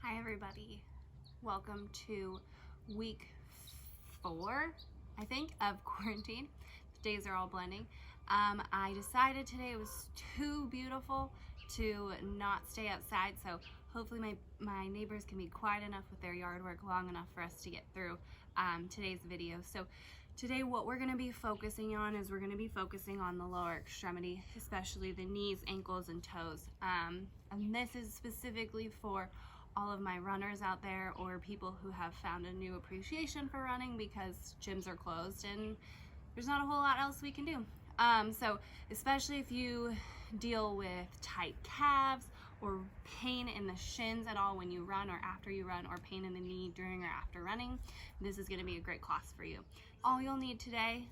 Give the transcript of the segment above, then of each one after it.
Hi everybody, welcome to week 4, I think, of quarantine. The days are all blending. I decided today it was too beautiful to not stay outside, so hopefully my neighbors can be quiet enough with their yard work long enough for us to get through today's video. So today what we're going to be focusing on is we're going to be focusing on the lower extremity, especially the knees, ankles, and toes. And this is specifically for all of my runners out there or people who have found a new appreciation for running because gyms are closed and there's not a whole lot else we can do. So especially if you deal with tight calves or pain in the shins at all when you run or after you run, or pain in the knee during or after running, this is going to be a great class for you. All you'll need today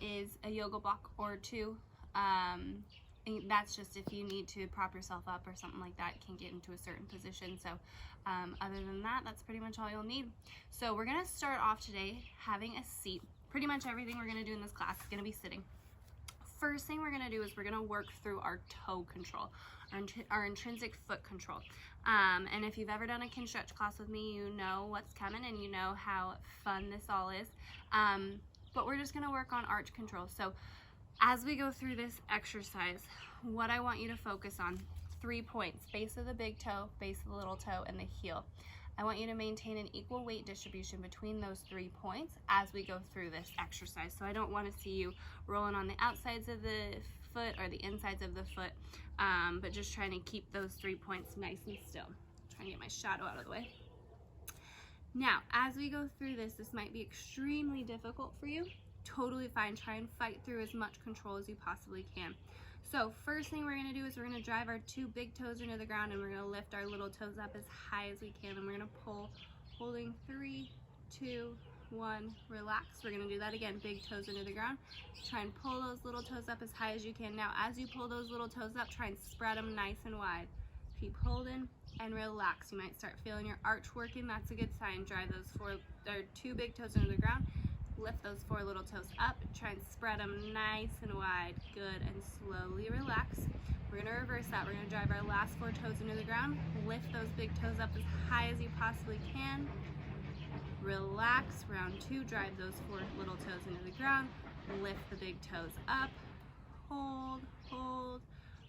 is a yoga block or two. And that's just if you need to prop yourself up or something like that, can't get into a certain position. So other than that, that's pretty much all you'll need. So we're going to start off today having a seat. Pretty much everything we're going to do in this class is going to be sitting. First thing we're going to do is we're going to work through our toe control, our intrinsic foot control. And if you've ever done a Kinstretch class with me, you know what's coming and you know how fun this all is. But we're just going to work on arch control. So as we go through this exercise, what I want you to focus on, 3 points: base of the big toe, base of the little toe, and the heel. I want you to maintain an equal weight distribution between those 3 points as we go through this exercise. So I don't want to see you rolling on the outsides of the foot or the insides of the foot, but just trying to keep those 3 points nice and still. Trying to get my shadow out of the way. Now, as we go through this might be extremely difficult for you. Totally fine. Try and fight through as much control as you possibly can. So first thing we're going to do is we're going to drive our 2 big toes into the ground, and we're going to lift our little toes up as high as we can, and we're going to pull, holding 3, 2, 1, relax. We're going to do that again, big toes into the ground. Try and pull those little toes up as high as you can. Now as you pull those little toes up, try and spread them nice and wide. Keep holding and relax. You might start feeling your arch working. That's a good sign. Drive those 2 big toes into the ground. Lift those 4 little toes up, try and spread them nice and wide. Good, and slowly relax. We're going to reverse that. We're going to drive our last 4 toes into the ground. Lift those big toes up as high as you possibly can. Relax. Round 2, drive those 4 little toes into the ground. Lift the big toes up. Hold, hold,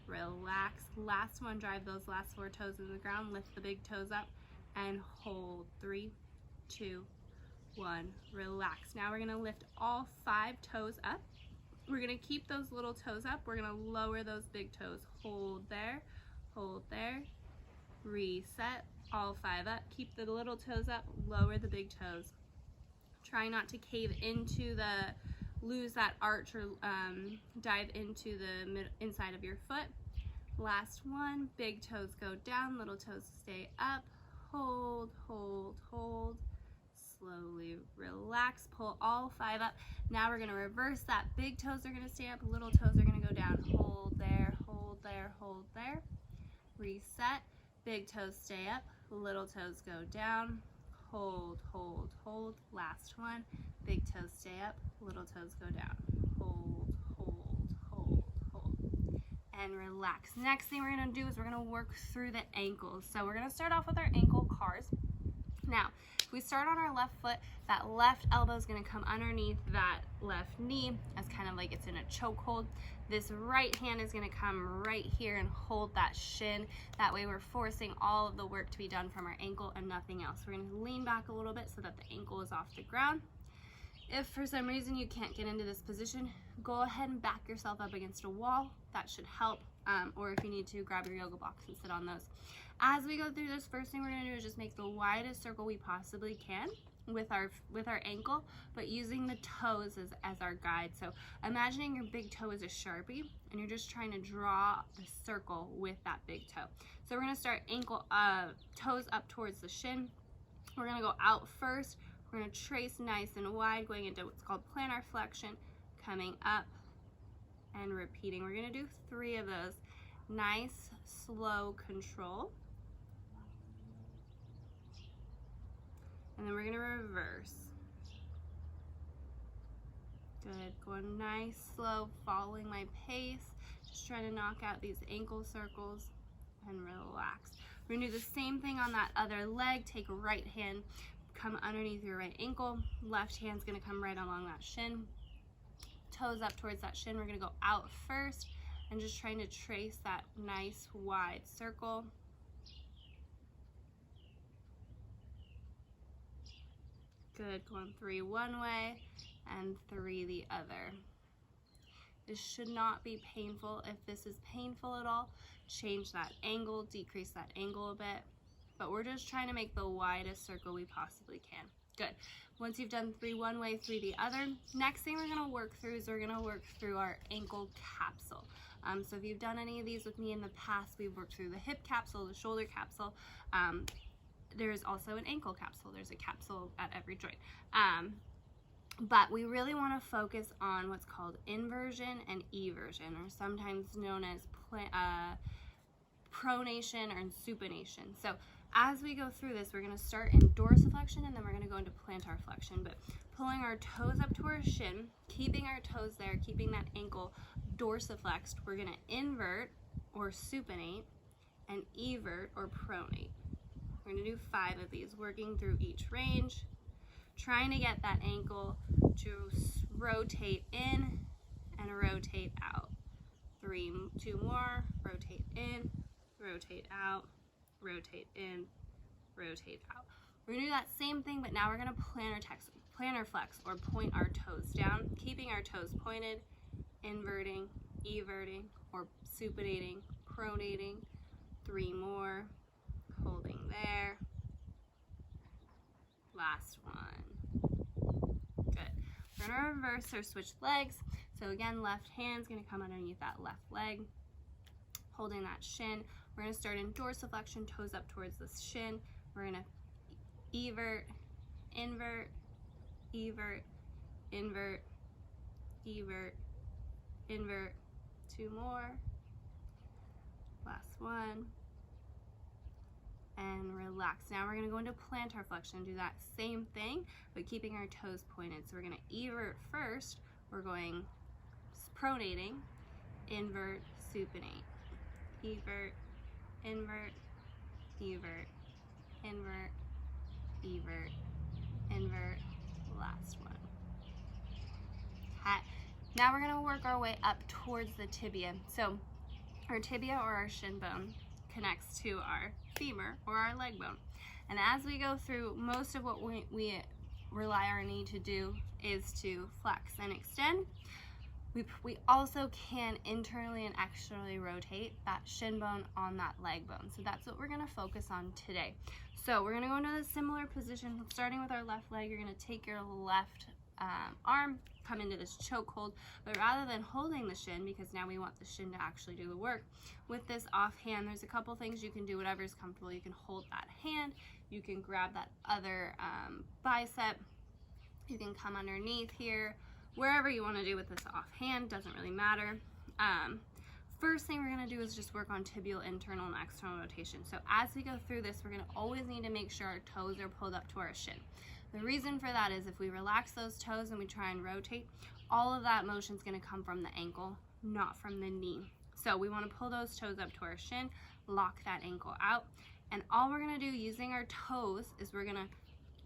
relax. Last one, drive those last 4 toes into the ground. Lift the big toes up and hold. 3, 2, 1, relax. Now we're going to lift all 5 toes up. We're going to keep those little toes up. We're going to lower those big toes. Hold there, reset, all 5 up. Keep the little toes up, lower the big toes. Try not to cave into lose that arch or dive into the inside of your foot. Last one, big toes go down, little toes stay up. Hold, hold, hold. Slowly relax, pull all 5 up. Now we're going to reverse that. Big toes are going to stay up, little toes are going to go down. Hold there, hold there, hold there. Reset, big toes stay up, little toes go down. Hold, hold, hold. Last one, big toes stay up, little toes go down. Hold, hold, hold, hold. And relax. Next thing we're going to do is we're going to work through the ankles. So we're going to start off with our ankle cars. Now, if we start on our left foot, that left elbow is going to come underneath that left knee as kind of like it's in a chokehold. This right hand is going to come right here and hold that shin. That way we're forcing all of the work to be done from our ankle and nothing else. We're going to lean back a little bit so that the ankle is off the ground. If for some reason you can't get into this position, go ahead and back yourself up against a wall. That should help. Or if you need to, grab your yoga blocks and sit on those. As we go through this, first thing we're going to do is just make the widest circle we possibly can with our ankle, but using the toes as our guide. So imagining your big toe is a Sharpie and you're just trying to draw a circle with that big toe. So we're going to start toes up towards the shin. We're going to go out first. We're going to trace nice and wide, going into what's called plantar flexion, coming up and repeating. We're going to do 3 of those. Nice, slow control. And then we're going to reverse. Good, going nice, slow, following my pace. Just trying to knock out these ankle circles and relax. We're gonna do the same thing on that other leg. Take a right hand, come underneath your right ankle. Left hand's gonna come right along that shin. Toes up towards that shin. We're gonna go out first and just trying to trace that nice wide circle. Good, going 3 one way and 3 the other. This should not be painful. If this is painful at all, change that angle, decrease that angle a bit. But we're just trying to make the widest circle we possibly can. Good. Once you've done 3 one way, 3 the other, next thing we're gonna work through is we're gonna work through our ankle capsule. So if you've done any of these with me in the past, we've worked through the hip capsule, the shoulder capsule. There's also an ankle capsule. There's a capsule at every joint. But we really want to focus on what's called inversion and eversion, or sometimes known as pronation or supination. So as we go through this, we're going to start in dorsiflexion and then we're going to go into plantar flexion. But pulling our toes up to our shin, keeping our toes there, keeping that ankle dorsiflexed, we're going to invert or supinate and evert or pronate. We're going to do 5 of these, working through each range, trying to get that ankle to rotate in and rotate out. 2 more, rotate in, rotate out, rotate in, rotate out. We're going to do that same thing, but now we're going to plantar flex or point our toes down, keeping our toes pointed, inverting, everting, or supinating, pronating. 3 more, holding there. Last one. Good. We're going to reverse or switch legs. So again, left hand's going to come underneath that left leg, holding that shin. We're going to start in dorsiflexion, toes up towards the shin. We're going to evert, invert, evert, invert, evert, invert. 2 more. Last one. And relax. Now we're going to go into plantar flexion, do that same thing, but keeping our toes pointed. So we're going to evert first. We're going pronating, invert, supinate. Evert, invert, evert, invert, evert, invert. Last one. Okay. Now we're going to work our way up towards the tibia. So our tibia or our shin bone connects to our femur or our leg bone. And as we go through, most of what we rely our knee to do is to flex and extend. We also can internally and externally rotate that shin bone on that leg bone. So that's what we're going to focus on today. So we're going to go into a similar position, starting with our left leg. You're going to take your left arm, come into this choke hold, but rather than holding the shin, because now we want the shin to actually do the work, with this offhand, there's a couple things you can do, whatever is comfortable. You can hold that hand, you can grab that other bicep, you can come underneath here, wherever you want to do with this offhand, doesn't really matter. First thing we're going to do is just work on tibial internal and external rotation. So as we go through this, we're going to always need to make sure our toes are pulled up to our shin. The reason for that is if we relax those toes and we try and rotate, all of that motion is going to come from the ankle, not from the knee. So we want to pull those toes up to our shin, lock that ankle out, and all we're going to do using our toes is we're going to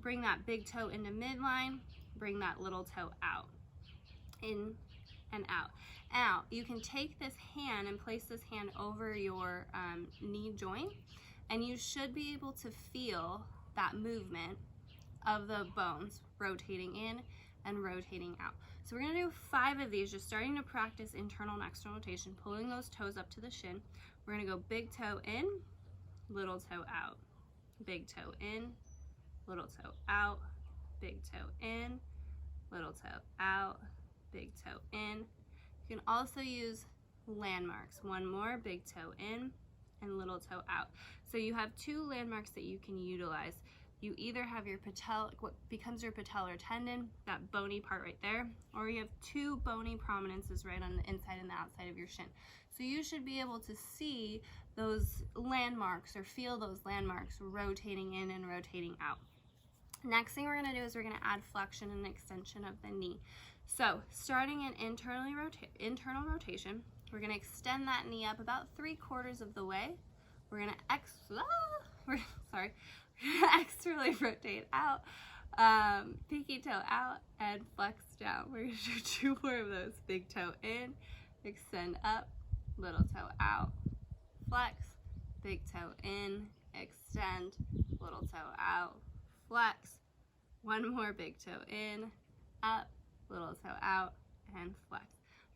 bring that big toe into midline, bring that little toe out, in and out. Now, you can take this hand and place this hand over your knee joint, and you should be able to feel that movement of the bones rotating in and rotating out. So we're going to do 5 of these, just starting to practice internal and external rotation, pulling those toes up to the shin. We're going to go big toe in, little toe out, big toe in, little toe out, big toe in, little toe out, big toe in. You can also use landmarks. 1 more, big toe in and little toe out. So you have 2 landmarks that you can utilize. You either have your what becomes your patellar tendon, that bony part right there, or you have 2 bony prominences right on the inside and the outside of your shin. So you should be able to see those landmarks or feel those landmarks rotating in and rotating out. Next thing we're going to do is we're going to add flexion and extension of the knee. So starting in internal rotation, we're going to extend that knee up about 3/4 of the way. We're gonna externally rotate out, pinky toe out, and flex down. We're gonna do 2 more of those. Big toe in, extend up, little toe out, flex, big toe in, extend, little toe out, flex. 1 more, big toe in, up, little toe out, and flex.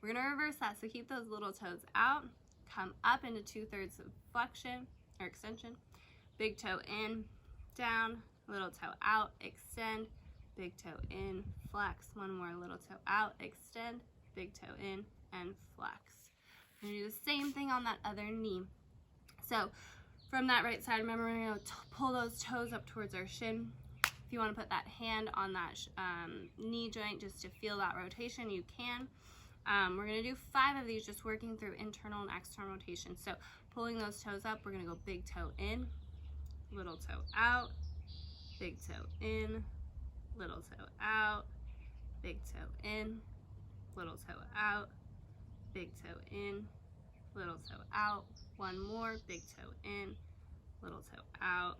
We're gonna reverse that, so keep those little toes out, come up into 2/3 of flexion or extension, big toe in, down, little toe out, extend, big toe in, flex. 1 more, little toe out, extend, big toe in, and flex. We're gonna do the same thing on that other knee. So from that right side, remember we're gonna pull those toes up towards our shin. If you want to put that hand on that knee joint just to feel that rotation, you can. We're going to do 5 of these, just working through internal and external rotation. So pulling those toes up, we're going to go big toe in, little toe out, big toe in, little toe out, big toe in, little toe out, big toe in, little toe out. 1 more, big toe in, little toe out,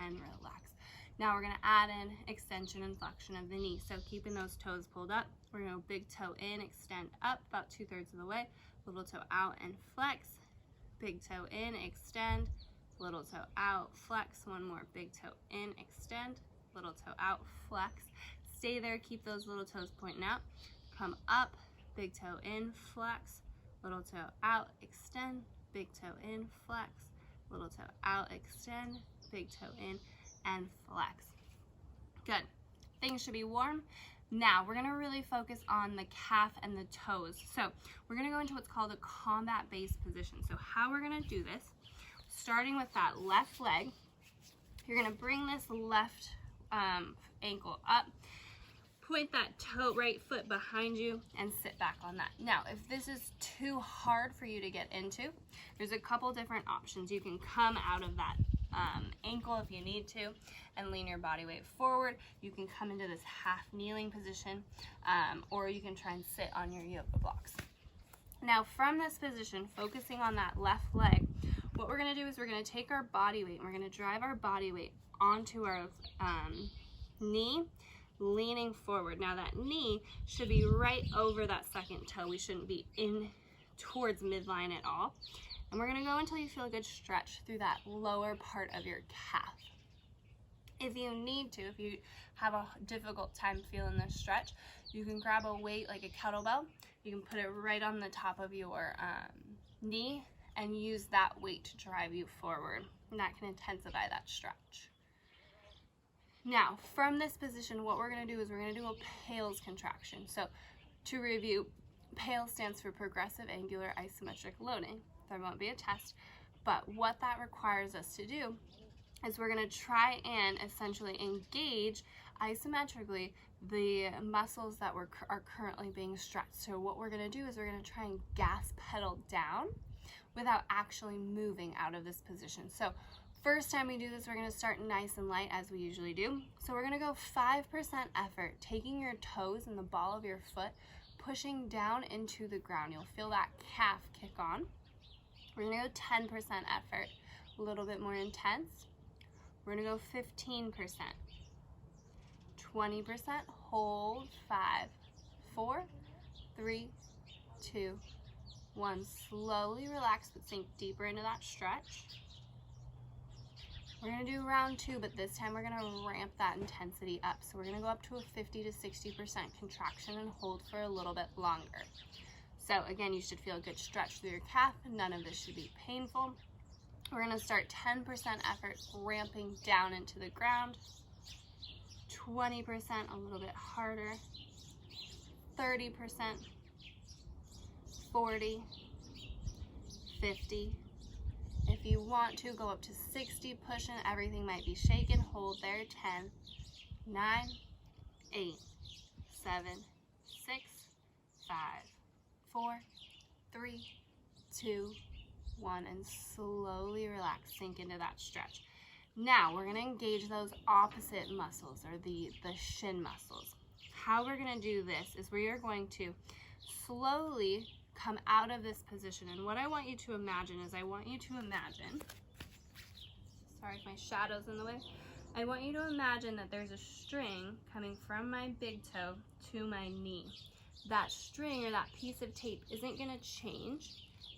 and relax. Now we're gonna add in extension and flexion of the knee. So keeping those toes pulled up, we're gonna go big toe in, extend up about 2/3 of the way, little toe out and flex, big toe in, extend, little toe out, flex. 1 more, big toe in, extend, little toe out, flex. Stay there, keep those little toes pointing out. Come up, big toe in, flex, little toe out, extend, big toe in, flex, little toe out, extend, big toe in, and flex. Good. Things should be warm. Now we're gonna really focus on the calf and the toes. So we're gonna go into what's called a combat base position. So how we're gonna do this, starting with that left leg, you're gonna bring this left ankle up, point that right foot behind you, and sit back on that. Now, if this is too hard for you to get into, there's a couple different options. You can come out of that ankle if you need to and lean your body weight forward. You can come into this half kneeling position, or you can try and sit on your yoga blocks. Now from this position, focusing on that left leg, what we're gonna do is we're gonna take our body weight and we're gonna drive our body weight onto our knee, leaning forward. Now that knee should be right over that second toe. We shouldn't be in towards midline at all. And we're gonna go until you feel a good stretch through that lower part of your calf. If you need to, if you have a difficult time feeling this stretch, you can grab a weight like a kettlebell. You can put it right on the top of your knee and use that weight to drive you forward. And that can intensify that stretch. Now, from this position, what we're gonna do is we're gonna do a PALS contraction. So to review, PALS stands for progressive angular isometric loading. There won't be a test, but what that requires us to do is we're gonna try and essentially engage isometrically the muscles that are currently being stretched. So what we're gonna do is we're gonna try and gas pedal down without actually moving out of this position. So first time we do this, we're gonna start nice and light as we usually do. So we're gonna go 5% effort, taking your toes and the ball of your foot, pushing down into the ground. You'll feel that calf kick on. We're gonna go 10% effort, a little bit more intense. We're gonna go 15%, 20%, hold, 5, 4, 3, 2, 1. Slowly relax, but sink deeper into that stretch. We're gonna do round 2, but this time we're gonna ramp that intensity up. So we're gonna go up to a 50 to 60% contraction and hold for a little bit longer. So again, you should feel a good stretch through your calf. None of this should be painful. We're gonna start 10% effort, ramping down into the ground. 20%, a little bit harder. 30%, 40, 50. If you want to, go up to 60, pushing. Everything might be shaken. Hold there. 10, 9, 8, 7, 6, 5, 4, 3, 2, 1, and slowly relax. Sink into that stretch. Now we're gonna engage those opposite muscles, or the shin muscles. How we're gonna do this is we are going to slowly come out of this position. And what I want you to imagine is I want you to imagine sorry if my shadow's in the way. I want you to imagine that there's a string coming from my big toe to my knee. That string or that piece of tape isn't going to change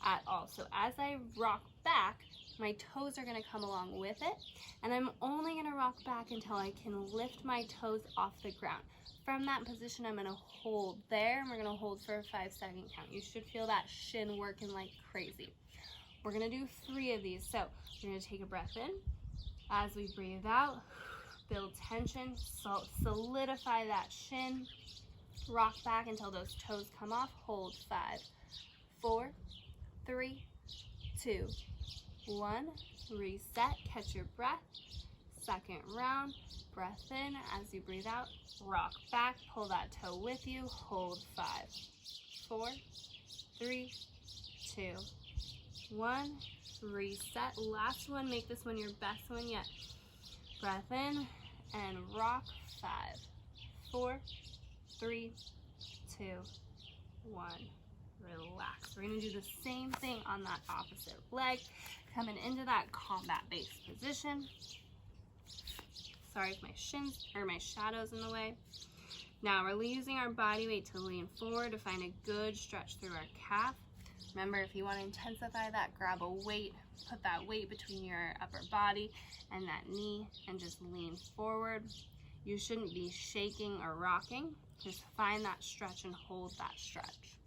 at all. So as I rock back, my toes are going to come along with it, and I'm only going to rock back until I can lift my toes off the ground. From that position, I'm going to hold there, and we're going to hold for a 5-second count. You should feel that shin working like crazy. We're going to do 3 of these. So we're going to take a breath in. As we breathe out, build tension, solidify that shin, rock back until those toes come off, hold 5, 4, 3, 2, 1, reset, catch your breath, second round, breath in, as you breathe out, rock back, pull that toe with you, hold 5, 4, 3, 2, 1, reset, last one, make this one your best one yet, breath in, and rock, 5, 4, 3, 2, 1, relax. We're going to do the same thing on that opposite leg, coming into that combat-based position. Sorry if my shins or my shadow's in the way. Now we're using our body weight to lean forward to find a good stretch through our calf. Remember, if you want to intensify that, grab a weight, put that weight between your upper body and that knee, and just lean forward. You shouldn't be shaking or rocking. Just find that stretch and hold that stretch.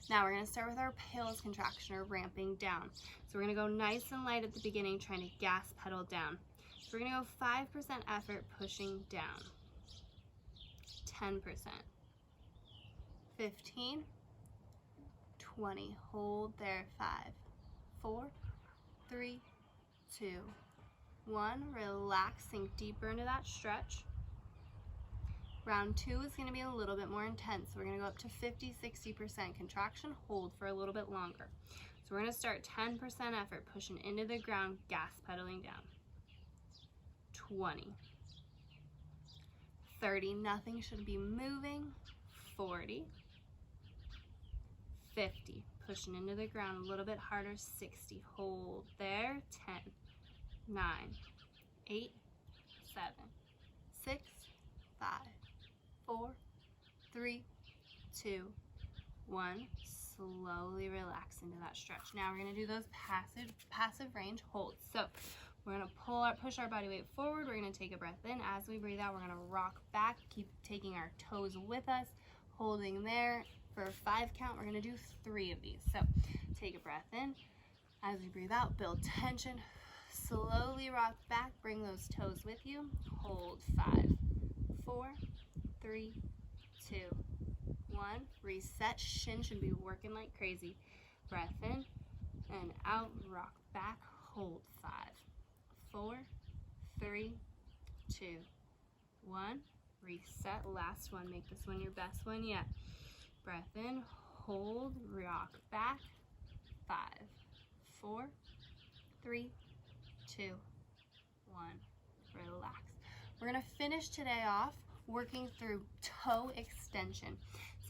Now we're going to start with our pelvis contraction or ramping down. So we're going to go nice and light at the beginning, trying to gas pedal down. So we're going to go 5% effort pushing down, 10%, 15, 20, hold there, 5, 4, 3, 2, 1, relax, sink deeper into that stretch. Round 2 is going to be a little bit more intense. We're going to go up to 50-60% contraction, hold for a little bit longer. So we're going to start 10% effort, pushing into the ground, gas pedaling down. 20, 30, nothing should be moving. 40, 50, pushing into the ground a little bit harder. 60, hold there. 10, 9, 8, 7, 6, 5, 4, 3, 2, 1. Slowly relax into that stretch. Now we're going to do those passive range holds. So we're going to push our body weight forward. We're going to take a breath in. As we breathe out, we're going to rock back, keep taking our toes with us, holding there for a 5 count. We're going to do 3 of these. So take a breath in. As we breathe out, build tension. Slowly rock back, bring those toes with you. Hold 5, 4, 3, 2, 1. Reset. Shin should be working like crazy. Breath in and out. Rock back. Hold 5, 4, 3, 2, 1. Reset. Last one. Make this one your best one yet. Breath in. Hold. Rock back. 5, 4, 3, 2, 1. Relax. We're going to finish today off working through toe extension.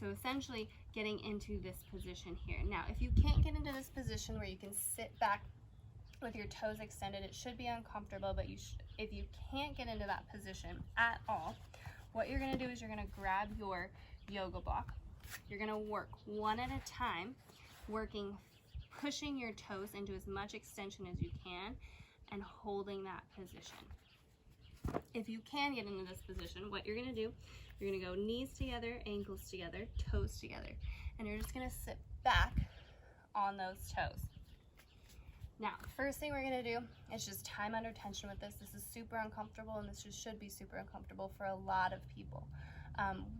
So essentially getting into this position here. Now, if you can't get into this position where you can sit back with your toes extended, it should be uncomfortable, but if you can't get into that position at all, what you're going to do is you're going to grab your yoga block. You're going to work one at a time, pushing your toes into as much extension as you can and holding that position. If you can get into this position, what you're going to do, you're going to go knees together, ankles together, toes together, and you're just going to sit back on those toes. Now, first thing we're going to do is just time under tension with this. This is super uncomfortable, and this should be super uncomfortable for a lot of people.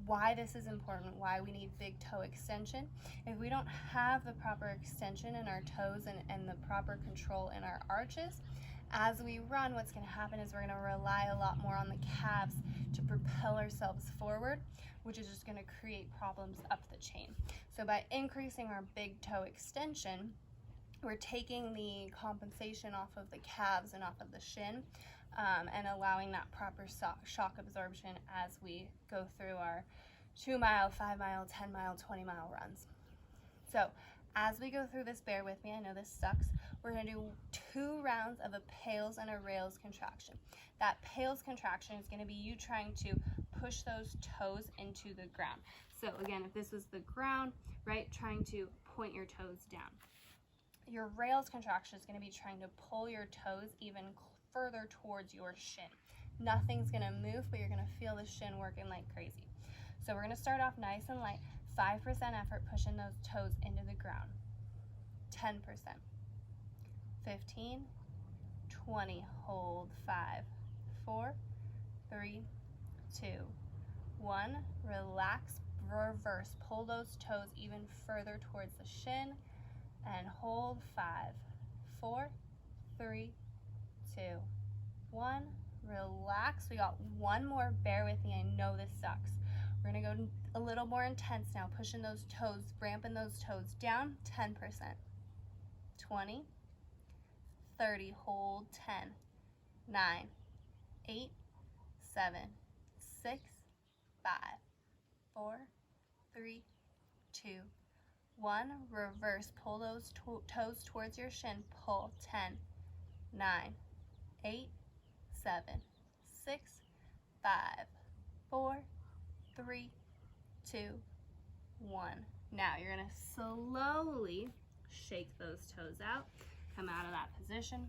Why this is important, why we need big toe extension. If we don't have the proper extension in our toes and the proper control in our arches, as we run, what's going to happen is we're going to rely a lot more on the calves to propel ourselves forward, which is just going to create problems up the chain. So by increasing our big toe extension, we're taking the compensation off of the calves and off of the shin, and allowing that proper shock absorption as we go through our 2-mile, 5-mile, 10-mile, 20-mile runs. So As we go through this, bear with me, I know this sucks. We're gonna do 2 rounds of a pales and a rails contraction. That pales contraction is gonna be you trying to push those toes into the ground. So again, if this was the ground, right, trying to point your toes down. Your rails contraction is gonna be trying to pull your toes even further towards your shin. Nothing's gonna move, but you're gonna feel the shin working like crazy. So we're gonna start off nice and light, 5% effort pushing those toes into the ground, 10%, 15, 20, hold, 5, 4, 3, 2, 1, relax, reverse, pull those toes even further towards the shin, and hold, 5, 4, 3, 2, 1, relax. We got one more, bear with me, I know this sucks. We're gonna go a little more intense now, pushing those toes, ramping those toes down, 10%, 20, 30, hold, 10, 9, 8, 7, 6, 5, 4, 3, 2, 1, reverse, pull those toes towards your shin, pull, 10, 9, 8, 7, 6, 5, 4, 3, 2, 1. Now you're gonna slowly shake those toes out, come out of that position.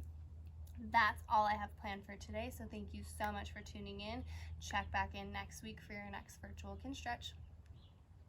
That's all I have planned for today, so thank you so much for tuning in. Check back in next week for your next virtual Kinstretch.